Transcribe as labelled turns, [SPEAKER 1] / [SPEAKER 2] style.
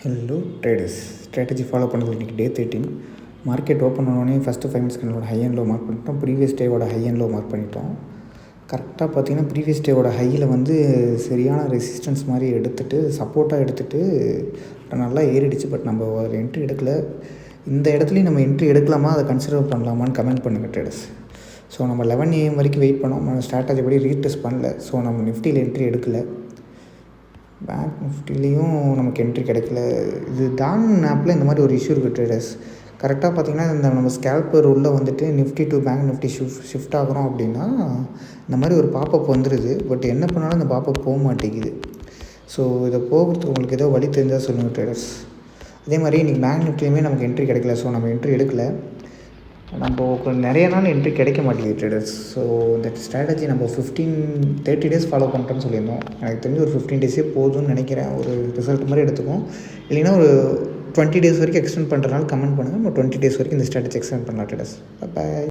[SPEAKER 1] Hello traders, strategy follow பண்ணுறது இன்றைக்கி day 13. Market open பண்ணோடனே ஃபஸ்ட்டு 5 மினிட்ஸ் கேண்டலோட ஹை அண்ட் லோ மார்க் பண்ணிட்டோம். ப்ரீவியஸ் டேவோட ஹை அண்ட் லோ மார்க் பண்ணிட்டோம். கரெக்டாக பார்த்தீங்கன்னா ப்ரீவியஸ் டேவோட ஹையில் வந்து சரியான ரெசிஸ்டன்ஸ் மாதிரி எடுத்துகிட்டு சப்போர்ட்டாக எடுத்துகிட்டு நல்லா ஏறிடுச்சு. பட் நம்ம ஒரு என்ட்ரி எடுக்கலை. இந்த இடத்துலையும் நம்ம என்ட்ரி எடுக்கலாமா, அதை கன்சிடர் பண்ணலாமான்னு கமெண்ட் பண்ணுங்கள் ட்ரேடர்ஸ். ஸோ நம்ம 11 AM வரைக்கும் வெயிட் பண்ணோம். நம்ம ஸ்ட்ராட்டஜி படி ரீடெஸ்ட் பண்ணல. ஸோ நம்ம நிஃப்டியில் என்ட்ரி எடுக்கலை. பேங்க் நிஃப்டிலையும் நமக்கு என்ட்ரி கிடைக்கல. இது டான் ஆப்பில் இந்த மாதிரி ஒரு இஷ்யூ இருக்குது ட்ரேடர்ஸ். கரெக்டாக பார்த்தீங்கன்னா இந்த நம்ம ஸ்கேல்பர் உள்ளே வந்துட்டு Nifty to bank Nifty shift ஆகிறோம் அப்படின்னா இந்த மாதிரி ஒரு பாப்பப் வந்துடுது. பட் என்ன பண்ணாலும் இந்த பாப்பப் போக மாட்டேங்குது. ஸோ இதை போகிறதுக்கு உங்களுக்கு ஏதோ வழி தெரிஞ்சால் சொல்லுங்கள் ட்ரேடர்ஸ். அதே மாதிரி இன்றைக்கி பேங்க் நிஃப்டிலையுமே நமக்கு என்ட்ரி கிடைக்கல. ஸோ நம்ம என்ட்ரி எடுக்கலை. நம்ம நிறைய நாள் என்ட்ரி கிடைக்க மாட்டேங்குது ட்ரேடர்ஸ். ஸோ இந்த ஸ்ட்ராட்டஜி நம்ம 30 டேஸ் ஃபாலோ பண்ணுறோன்னு சொல்லியிருந்தோம். எனக்கு தெரிஞ்சு ஒரு 15 டேஸே போதும்னு நினைக்கிறேன். ஒரு ரிசல்ட் மாதிரி எடுத்துக்கும். இல்லைன்னா ஒரு 20 டேஸ் வரைக்கும் எக்ஸ்டெண்ட் பண்ணுறதுனால கமெண்ட் பண்ணுங்கள். நம்ம 20 டேஸ் வரைக்கும் இந்த ஸ்ட்ராட்டஜி எக்ஸ்டெண்ட் பண்ணலாம் ட்ரேடர்ஸ். பாய்.